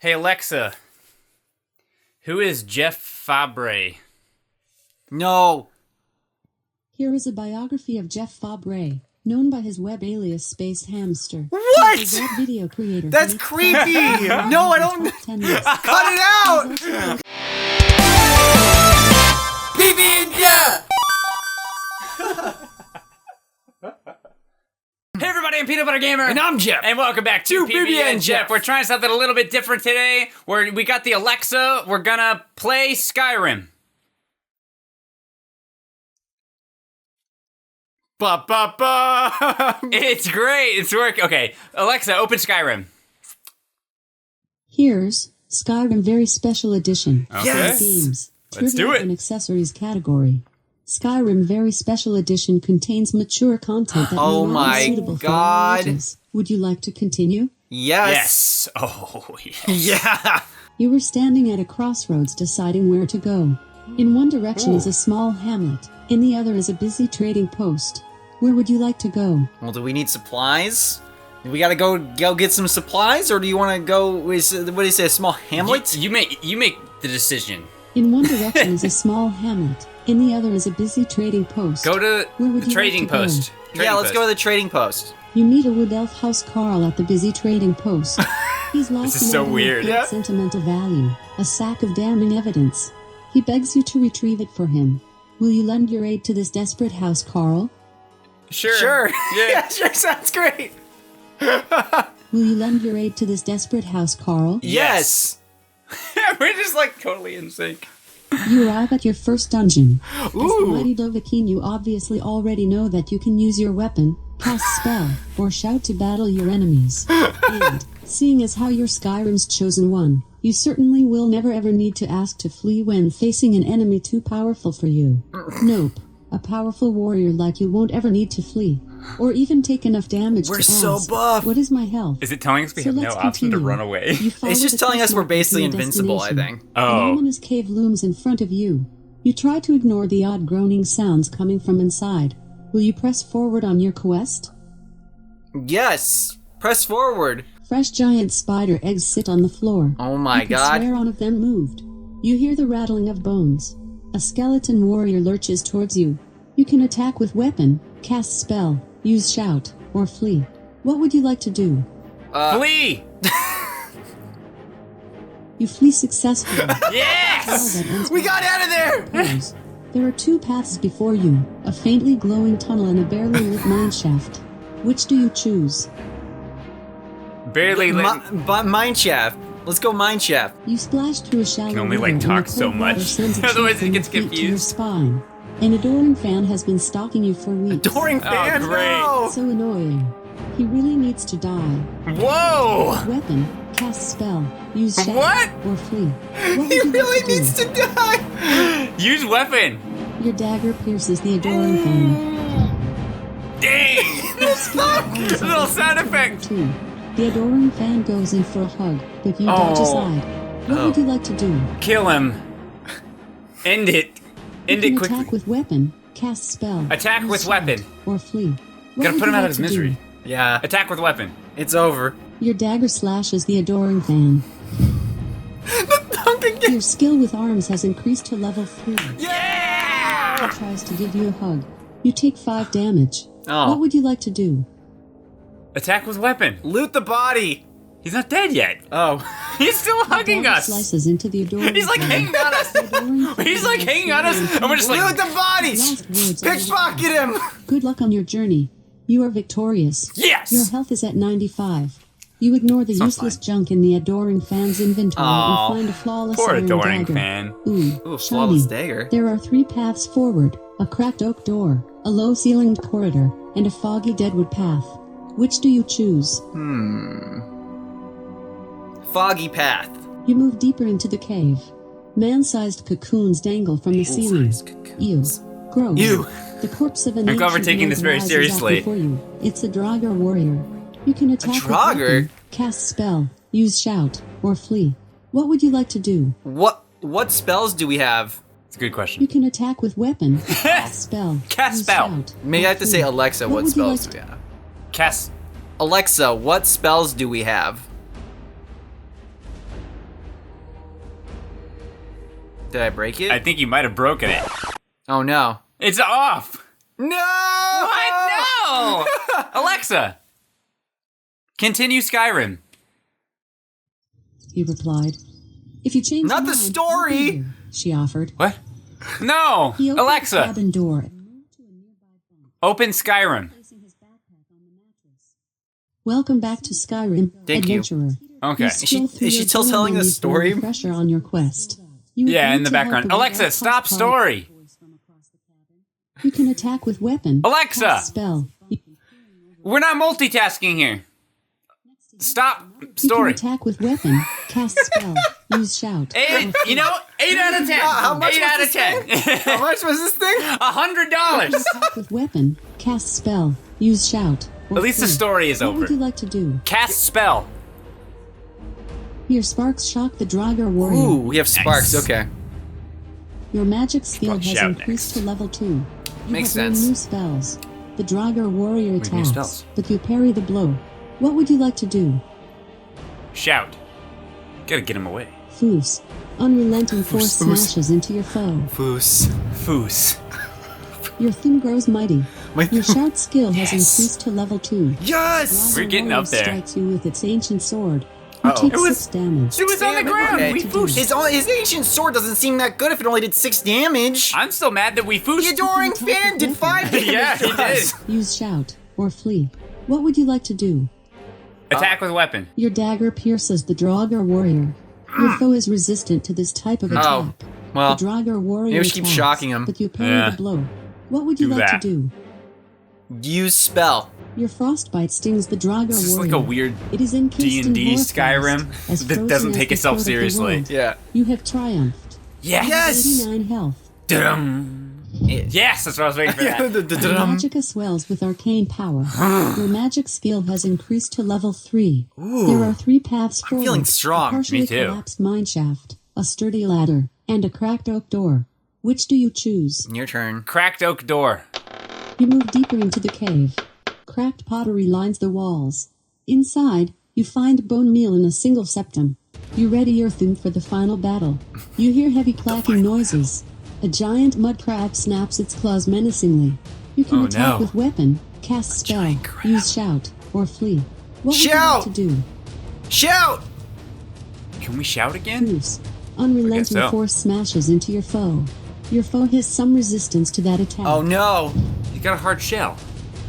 Hey Alexa, who is Jeff Fabre? No. Here is a biography of Jeff Fabre, known by his web alias Space Hamster. What? He's a web video creator. That's creepy. No, I don't. Cut it out. PB&Jeff. Hey everybody, I'm Peanut Butter Gamer. And I'm Jeff. And welcome back to PB&Jeff. Jeff. We're trying something a little bit different today. We got the Alexa. We're gonna play Skyrim. Ba ba ba. It's great. It's working. Okay, Alexa, open Skyrim. Here's Skyrim Very Special Edition. Okay. Yes. Games. Let's do Trivia it. and accessories category. Skyrim Very Special Edition contains mature content that Oh may not my be suitable for all God. ages. Would you like to continue? Yes. Oh, yes. Yeah. You were standing at a crossroads deciding where to go. In one direction is a small hamlet. In the other is a busy trading post. Where would you like to go? Well, do we need supplies? Do we gotta go get some supplies, or do you want to go? What do you say? A small hamlet? You make the decision. In one direction is a small hamlet. In the other is a busy trading post. Go to Where would the you trading like to go? post. Yeah, let's go to the trading post. You meet a wood elf house Carl at the busy trading post. He's lost This is so an item of weird. great Yeah. sentimental value, a sack of damning evidence. He begs you to retrieve it for him. Will you lend your aid to this desperate house, Carl? Sure. Yeah. Yeah, sure. Sounds great. Will you lend your aid to this desperate house, Carl? Yes. We're just like totally in sync. You arrive at your first dungeon. As the Ooh. mighty Dovahkiin, you obviously already know that you can use your weapon, cast spell, or shout to battle your enemies. And, seeing as how you're Skyrim's chosen one, you certainly will never ever need to ask to flee when facing an enemy too powerful for you. Nope. A powerful warrior like you won't ever need to flee, or even take enough damage We're to so ask, buff. "What is my health?" Is it telling us we So have no let's option to continue. run away? You follow It's just the telling us we're quest markers basically to your invincible, I destination. think. An Oh. ominous cave looms in front of you. You try to ignore the odd groaning sounds coming from inside. Will you press forward on your quest? Yes. Press forward. Fresh giant spider eggs sit on the floor. Oh my You could God. swear one of them moved. You hear the rattling of bones. A skeleton warrior lurches towards you. You can attack with weapon, cast spell, use shout, or flee. What would you like to do? Flee! You flee successfully. Yes! That ends We got out of there. Close. There are two paths before you, a faintly glowing tunnel and a barely lit mineshaft. Which do you choose? Barely lit. Mineshaft. Let's go mineshaft. You splash through a shallow Can only, like, river and the talk so cold water much. sends a Otherwise chill it from gets your feet to your confused. spine. An adoring fan has been stalking you for weeks. Adoring fan. great. No. So annoying. He really needs to die. Whoa! Weapon, cast spell, use shout, What? or flee. What would He you like really to do? needs to die. Use weapon. Your dagger pierces the adoring fan. Dang! Little sound effect. 2. The adoring fan goes in for a hug, but you dodge Oh. aside. What would you like to do? Kill him. End it. End You it can quickly. attack with weapon, cast spell, Attack use with shout, weapon. or flee. What Gotta would put him you out like of his to do? misery. Yeah. Attack with weapon. It's over. Your dagger slashes the adoring fan. Your skill with arms has increased to level 3. Yeah! He tries to give you a hug. You take 5 damage. Oh. What would you like to do? Attack with weapon. Loot the body. He's not dead yet. Oh. He's still hugging Dagger us. slices into the adoring He's like fan. hanging on us. The adoring fan He's like has hanging on us, fallen and we're just Loot like, the bodies. Last words are Pickpocket him. Good luck on your journey. You are victorious. yes! Your health is at 95. You ignore the Sounds useless fine. junk in the adoring fan's inventory Aw. and find a flawless Poor iron adoring dagger. fan. Ooh, Ooh, shiny. flawless dagger. There are 3 paths forward, a cracked oak door, a low-ceilinged corridor, and a foggy deadwood path. Which do you choose? Foggy path. You move deeper into the cave. Man-sized cocoons dangle from the ceiling. Ew. Gross. Ew. The corpse of an I'm glad we're ancient taking knight this very rises up seriously. before you. It's a Draugr warrior. You can attack with Draugr? weapon, cast spell, use shout, or flee. What would you like to do? What spells do we have? It's a good You question. can attack with weapon, cast spell, Cast use spell. shout, Maybe or I have to say flee. Alexa, what would you spells like do we have? Cass. Alexa, what spells do we have? Did I break it? I think you might have broken it. Oh no. It's off. No! What? No! Alexa, continue Skyrim. He replied. If you change Not your the mind, story! I'll be here, she offered. What? No! He opened the Alexa, cabin door and moved to a nearby bunk, open Skyrim. placing his backpack on the mattress. Welcome back to Skyrim, Thank you. adventurer. Okay. Is she still telling the story? Pressure on your quest. You Yeah, agreed in the to help background. the Alexa, Red stop Cross story. voice from across the cabin. You can attack with weapon. Alexa! Cast spell. We're not multitasking here. Stop You story. can attack with weapon. Cast spell. Use shout. 8 out of 10. How much 8 was out of this 10. How much was this thing? $100. Attack with weapon. Cast spell. Use shout. Or At least the flee. story is What over. would you like to do? Cast spell. Your sparks shock the Draugr warrior. Ooh, we have sparks. Nice. Okay. Your magic skill Probably has shout increased next. to level 2. You Makes have learned sense. new spells. The Draugr warrior new attacks, spells? but you parry the blow. What would you like to do? Shout. Gotta get him away. Foos. Unrelenting force Foos. smashes into your foe. Foos. Foos. Your thumb grows mighty. My Your shout skill has Yes. increased to level 2. Yes! We're getting Warrior up there. strikes you with its ancient sword. You Uh-oh. take It was- 6 damage. It was on the Damn it, ground. okay. We foosed. His ancient sword doesn't seem that good if it only did 6 damage. I'm still mad that we foosed. The adoring fan did 5 damage. Yeah, he to us. did. Use shout or flee. What would you like to do? Attack with weapon. Your dagger pierces the Draugr warrior. Your foe is resistant to this type of attack. Oh, well, the Draugr warrior maybe we should keep attacks, shocking him. But you parry Yeah. the blow. What would you Do like that. to do? use spell. Your frostbite stings the Draugr This is warrior. like a weird It is encased D&D in hoarfrost, Skyrim as that frozen doesn't as take the itself throat of the seriously. world. Yeah. You have triumphed. Yeah. Yes! 89 health. Dum. Yes, that's what I was waiting for that. Your magicka swells with arcane power. Your magic skill has increased to level 3. There are 3 paths forward. feeling strong. A partially Me too. collapsed mine shaft, a sturdy ladder, and a cracked oak door. Which do you choose? Your turn. Cracked oak door. You move deeper into the cave. Cracked pottery lines the walls. Inside, you find bone meal in a single septum. You ready your thumb for the final battle. You hear heavy clacking noises. A giant mud crab snaps its claws menacingly. You can Oh, attack no. with weapon, cast spell, giant crab. use shout, or flee. What would you Shout! like to do? Shout! Can we shout again? Goose. Unrelenting so. force smashes into your foe. Your foe has some resistance to that attack. Oh no. You got a hard shell.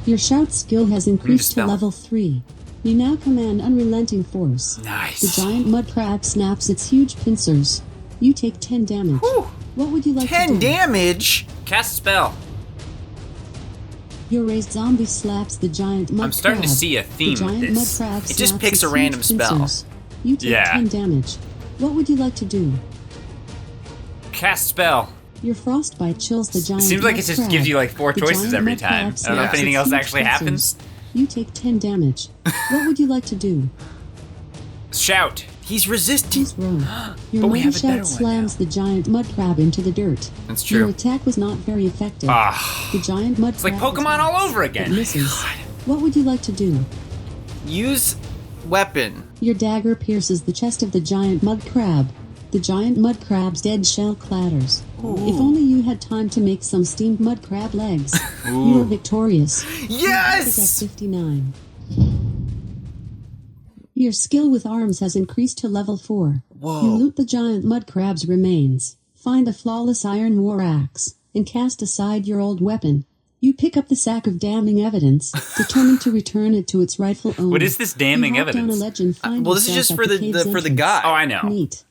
Your shout skill has increased to spell. level 3. You now command unrelenting force. The Nice. giant mud crab snaps its huge pincers. You take 10 damage. Whew. What would you like to 10 do? damage? Cast spell. Your raised zombie slaps the giant mud crab. I'm starting to see a theme The with giant this. mud crab It just snaps picks its a random huge spell. pincers. You take Yeah. 10 damage. What would you like to do? Cast spell. Your frostbite chills the giant Seems like mud it just crab. gives you like 4 The choices giant every mud time. crab I don't know if snaps anything its else huge actually pincers. happens. You take 10 damage. What would you like to do? Shout. He's resistant. Use row. Your But we mighty have a better shout one slams the giant mud crab into the dirt. That's Your true. attack was not very effective. Ah. The giant mud It's like crab Pokemon all attacks, over again. but misses. What would you like to do? Use weapon. Your dagger pierces the chest of the giant mud crab. The giant mud crab's dead shell clatters. If only you had time to make some steamed mud crab legs. You are victorious. Yes! 59. Your skill with arms has increased to level 4. Whoa. You loot the giant mud crab's remains, find a flawless iron war axe, and cast aside your old weapon. You pick up the sack of damning evidence, determined to return it to its rightful owner. What is this damning You hop down evidence? a ledge and find Well, this is yourself just at for the cave's for the entrance. guy. Oh, I know. Neat.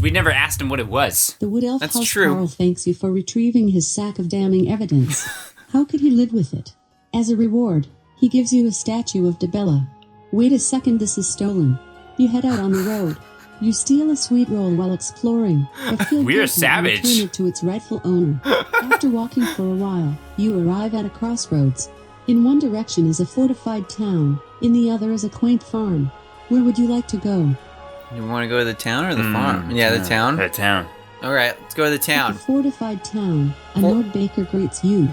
We never asked him what it was. The wood elf That's house true. Carl thanks you for retrieving his sack of damning evidence. How could he live with it? As a reward, he gives you a statue of Debella. Wait a second, this is stolen. You head out on the road. You steal a sweet roll while exploring, but feel We're guilty and savage. return it to its rightful owner. After walking for a while, you arrive at a crossroads. In one direction is a fortified town, in the other is a quaint farm. Where would you like to go? You want to go to the town or the farm? Yeah, the town. The town. All right, let's go to the At town. the fortified town, a For- Nord Baker greets you.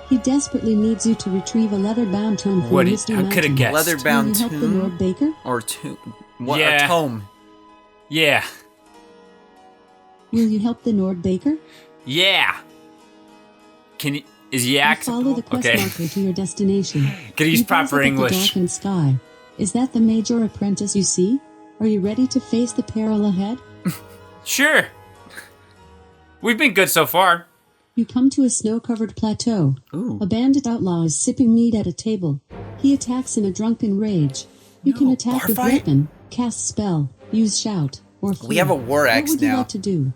He desperately needs you to retrieve a leather-bound tome from What the is- Misty how could Mountain. it guess? Leather-bound Will you help the tomb Nord Baker? or tomb? What? Yeah. A tome. Yeah. Will you help the Nord Baker? Yeah. Can you... Is he You acceptable? follow the quest marker to your destination. Can you use You gaze proper up at English? the darkened sky. Is that the major apprentice you see? Are you ready to face the peril ahead? Sure. We've been good so far. You come to a snow-covered plateau. Ooh. A bandit outlaw is sipping mead at a table. He attacks in a drunken rage. You can attack bar with fight? weapon, cast spell, use shout, or flee. We have a war axe What would you now. like to do?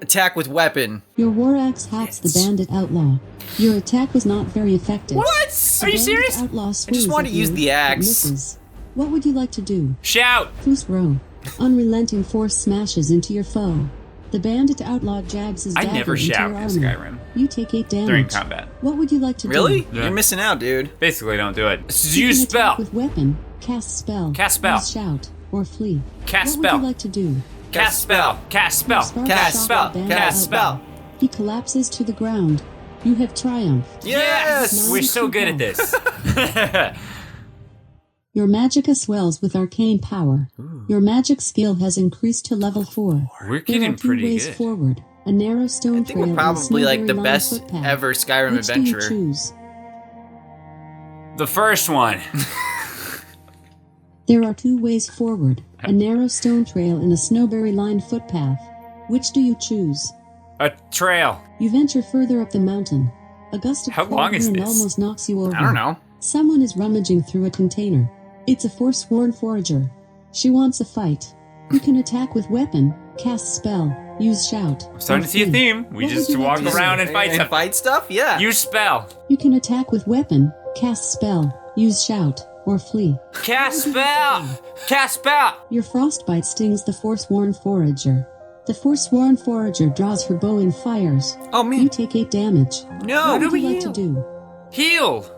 Attack with weapon. Your war axe hacks the bandit outlaw. Your attack was not very effective. What? The Are you bandit serious? Outlaw swings wanted at to use you, the but axe. misses. What would you like to do? Shout. Foos row. Unrelenting force smashes into your foe. The bandit outlaw jabs his I dagger never into shout your in armor. Skyrim. You take 8 damage. During combat. What would you like to Really? do? Yeah. You're missing out, dude. Basically, don't do it. You Use can spell. attack with weapon, cast spell, Cast spell. use shout, or flee. Cast what spell. would you like to do? Cast spell. Cast spell. Spark Cast shot spell. the bandit Cast outlaw. spell. He collapses to the ground. You have triumphed. Yes! We're so good at this. Your magicka swells with arcane power. Your magic skill has increased to level 4. We're There getting are 2 pretty ways good. forward. A narrow stone I think trail we're and a probably like the snowberry-lined best footpath. ever Skyrim Which do you adventurer. choose? The first one. There are 2 ways forward. A narrow stone trail and a snowberry-lined footpath. Which do you choose? A trail. You venture further up the mountain. A gust of How cold long is wind this? almost knocks you over. I don't know. Someone is rummaging through a container. It's a forsworn forager. She wants a fight. You can attack with weapon, cast spell, use shout. I'm starting or to see a flee. theme. We What just would you walk like to around do? and fight And stuff. fight stuff? Yeah. Use spell. You can attack with weapon, cast spell, use shout, or flee. Cast spell. Cast spell. Your frostbite stings the forsworn forager. The forsworn forager draws her bow and fires. Oh, You man. take 8 damage. No. How What do would we you like heal? to do? Heal.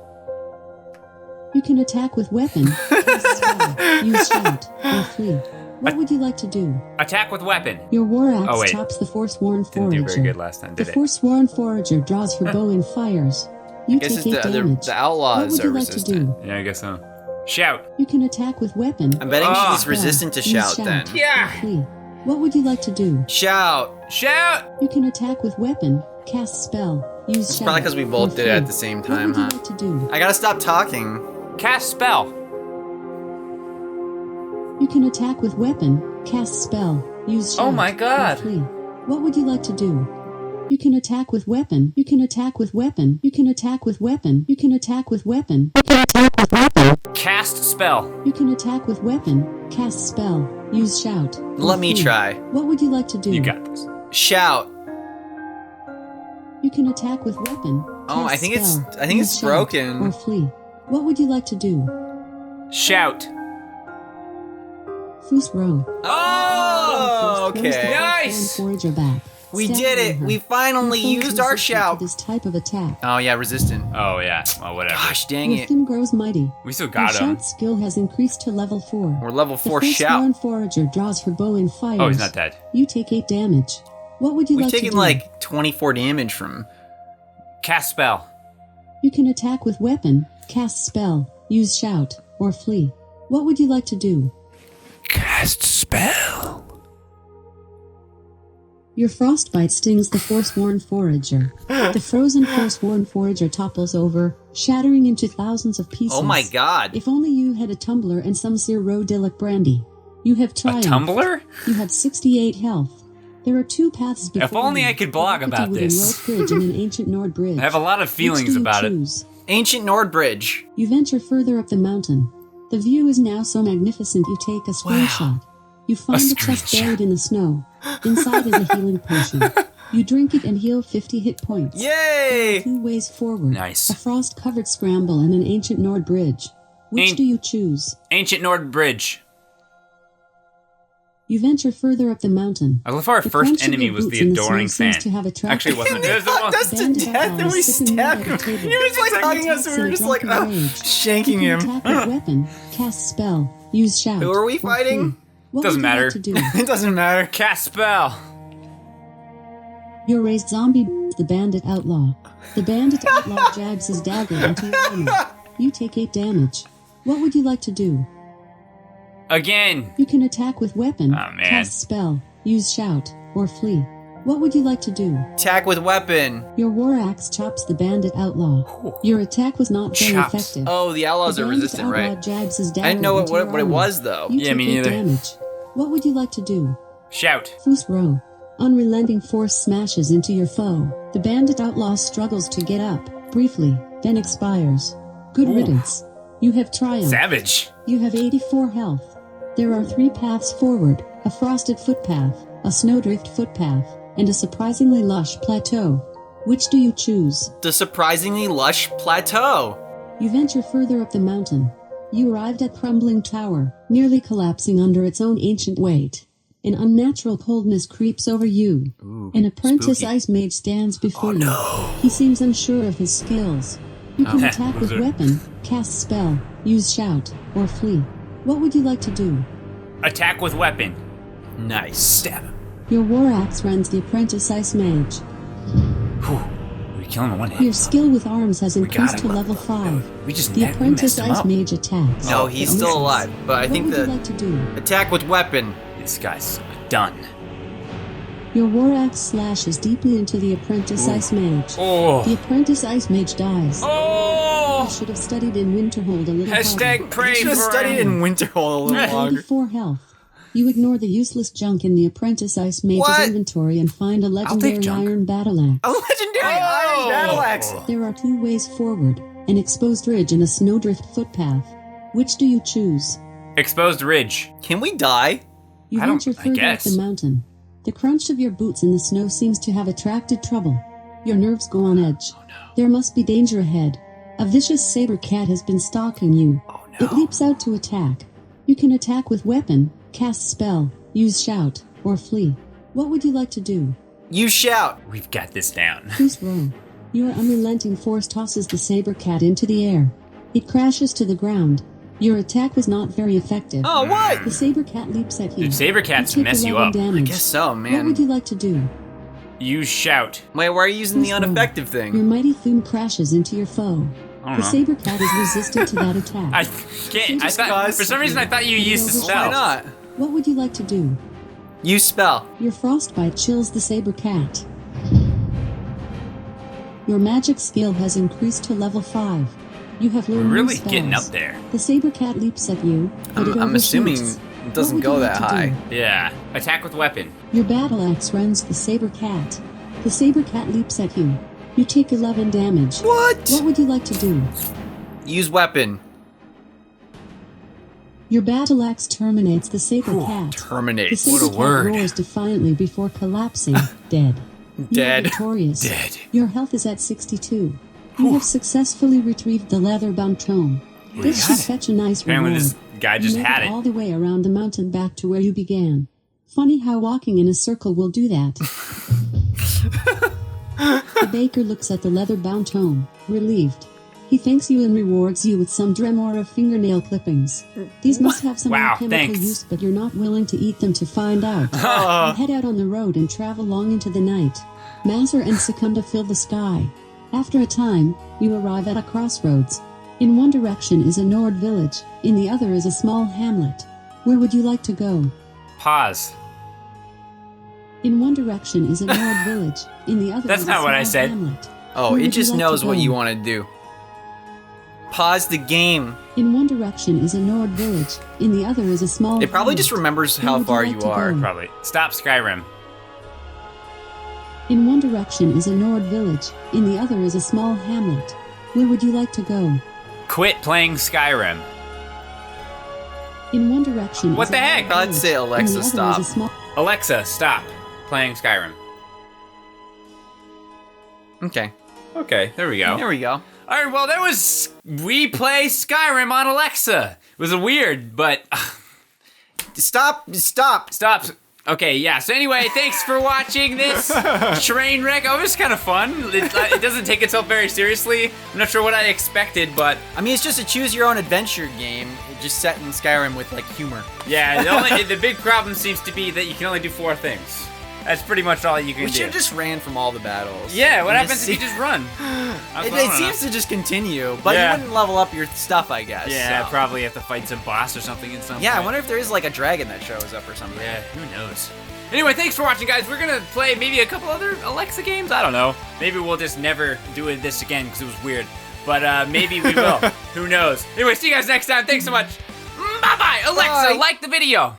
You can attack with weapon, cast spell, use shout, or flee. What would you like to do? Attack with weapon. Your war axe Oh, wait. chops the forsworn Didn't forager. do very good last time, The did it? forsworn forager draws her bow and fires. You Guess take it's 8 the damage. outlaws what would are you like resistant. to do? Yeah, I guess so. Shout. You can attack with weapon. I'm betting Ah. she's resistant to use shout then. Yeah. or flee. What would you like to do? Shout. Shout. You can attack with weapon, cast spell, use It's shout. probably because we or both did it flee. at the same time, What would huh? you like to do? I gotta stop talking. Cast spell. You can attack with weapon, cast spell, use shout. Oh my God. or flee. What would you like to do? You can attack with weapon. You can attack with weapon. You can attack with weapon. You can attack with weapon. You can attack with weapon. Cast spell. You can attack with weapon, cast spell, use shout. or Let me flee. try. What would you like to do? You got this. Shout. You can attack with weapon. Oh, I cast think it's- spell, I think use it's shout, broken. Or flee. What would you like to do? Shout. Foos row. Oh, Throws the okay. Nice! forsworn forager back. We stabbing did it. her. We finally Your foe's used our resistant shout. to this type of attack. Oh, yeah, resistant. Oh, yeah. Well, whatever. Gosh, dang Your it. skin grows mighty. We still Your got him. shout skill has increased to level 4. We're level 4 the shout. forsworn forager draws her bow and fires. Oh, he's not dead. You take 8 damage. What would you We've like to taken do? like 24 damage from. Cast spell. You can attack with weapon, cast spell, use shout, or flee. What would you like to do? Cast spell. Your frostbite stings the forsworn forager. The frozen forsworn forager topples over, shattering into thousands of pieces. Oh my god. If only you had a tumbler and some Cyrodilic brandy. You have A triumphed. tumbler? You have 68 health. There are 2 paths before If only you. I could blog A about wooden this. rope bridge and an ancient Nord bridge. I have a lot of Which feelings do you about it. choose? Ancient Nord Bridge. You venture further up the mountain. The view is now so magnificent you take a screenshot. You find a chest screenshot. buried in the snow. Inside is a healing potion. You drink it and heal 50 hit points. Yay! 2 ways forward. Nice. A frost-covered scramble and an ancient Nord bridge. Which An- do you choose? Ancient Nord Bridge. You venture further up the mountain. I love how our The first crunch of enemy your was boots the in the adoring snow fan. seems to have attracted Actually, it wasn't. It was the Knocked one. us to Bandit death and we sipping mead stabbed at him. a table. He was like hugging us and we were just like, oh, shanking You him. can attack with weapon, cast spell, use shout. Who are we or fighting? flee. What Doesn't would you matter. like to do? It doesn't matter. Cast spell. Your raised zombie the bandit outlaw. The bandit outlaw jabs his dagger into your armor. You take 8 damage. What would you like to do? Again. You can attack with weapon, Oh, man. cast spell, use shout, or flee. What would you like to do? Attack with weapon. Your war axe chops the bandit outlaw. Your attack was not very Chops. effective. Oh, the outlaws The are bandit resistant, outlaw right? jabs his I dagger didn't know into what your it armor. was, though. You Yeah, take me 8 neither. damage. What would you like to do? Shout. First row. Unrelenting force smashes into your foe. The bandit outlaw struggles to get up, briefly, then expires. Good riddance. You have triumphed. Savage. You have 84 health. There are 3 paths forward, a frosted footpath, a snowdrift footpath, and a surprisingly lush plateau. Which do you choose? The surprisingly lush plateau. You venture further up the mountain. You arrived at Crumbling Tower, nearly collapsing under its own ancient weight. An unnatural coldness creeps over you. An apprentice spooky. ice mage stands before you. He seems unsure of his skills. You can attack with weapon, cast spell, use shout, or flee. What would you like to do? Attack with weapon. Nice. Stab him. Your war axe rends the apprentice ice mage. Whew. We kill him in one Your hit. skill with arms has increased to him. level 5. We just The apprentice messed him ice up. mage attacks. No, he's It still misses. alive, but I What think would you the like to do? attack with weapon. This guy's done. Your war axe slashes deeply into the apprentice ice mage. The Oh. apprentice ice mage dies. You Oh. should have studied in Winterhold a little Hashtag harder. pray Should have for studied him. in Winterhold a little longer. 84 health. You ignore the useless junk in the apprentice ice mage's What? inventory and find a legendary junk. iron battle axe. A legendary iron battle axe. There are 2 ways forward, an exposed ridge and a snowdrift footpath. Which do you choose? Exposed ridge. Can we die? You I don't- venture I further up guess. the mountain. The crunch of your boots in the snow seems to have attracted trouble. Your nerves go on edge. Oh, There must be danger ahead. A vicious saber cat has been stalking you. Oh no. It leaps out to attack. You can attack with weapon, cast spell, use shout, or flee. What would you like to do? You shout. We've got this down. First row. Your unrelenting force tosses the saber cat into the air. It crashes to the ground. Your attack was not very effective. Oh, what? The saber cat leaps at you. Dude, saber cats take mess you 11 up. Damage. Guess so, What man. would you like to do? You shout. Wait, why are you using the First row. ineffective Your thing? mighty thum crashes into your foe. I don't The know. saber cat is resistant to that attack. I can't. I thought cause- for some reason I thought you used the Why spell. Why not? What would you like to do? Use spell. Your frostbite chills the saber cat. Your magic skill has increased to level 5. You have We're learned new really spells. getting up there. The saber cat leaps at you, but it I'm assuming overshoots. it doesn't What would go you that like to high. do? Yeah. Attack with weapon. Your battle axe rends the saber cat. The saber cat leaps at you. You take 11 damage. What? What would you like to do? Use weapon. Your battle axe terminates the saber cat. The Terminate. saber a cat word. roars defiantly before collapsing, dead. You are Dead. victorious. Dead. Your health is at 62. You have successfully retrieved the leather-bound tome. This should fetch a nice Apparently reward. this guy just You made had all it. the way around the mountain back to where you began. Funny how walking in a circle will do that. The baker looks at the leather-bound tome, relieved. He thanks you and rewards you with some dremor of fingernail clippings. These must have some Wow, alchemical thanks. use, but you're not willing to eat them to find out. You head out on the road and travel long into the night. Maser and Secunda fill the sky. After a time, you arrive at a crossroads. In one direction is a Nord village, in the other is a small hamlet. Where would you like to go? Pause. In one direction is a Nord village, in the other That's is not a what I small said. hamlet. Oh, Where it would you just like to knows what go? you want to do. Pause the game. In one direction is a Nord village, in the other is a small It probably hamlet. just remembers Where how would far like you to are. go? Probably. Stop Skyrim. In one direction is a Nord village, in the other is a small hamlet. Where would you like to go? Quit playing Skyrim. In one direction What is the a heck? Nord I'd village, say in Alexa, the other stop. Is a small... Alexa, stop playing Skyrim. Okay. Okay, there we go. There we go. All right, well, that was we play Skyrim on Alexa. It was a weird, but Stop. stop. Okay, yeah. So anyway, thanks for watching this train wreck. Oh, it was kind of fun. It doesn't take itself very seriously. I'm not sure what I expected, but I mean, it's just a choose your own adventure game, just set in Skyrim with like humor. yeah. The big problem seems to be that you can only do 4 things. That's pretty much all you can do. We should have just ran from all the battles. Yeah, what And happens if you just run? It seems to just continue, but you wouldn't level up your stuff, I guess. Yeah, so. probably have to fight some boss or something in some Yeah, point. I wonder if there is like a dragon that shows up or something. Yeah, who knows? Anyway, thanks for watching, guys. We're gonna play maybe a couple other Alexa games. I don't know. Maybe we'll just never do this again because it was weird. But maybe we will. Who knows? Anyway, see you guys next time. Thanks so much. Bye-bye. Alexa, Bye. like the video.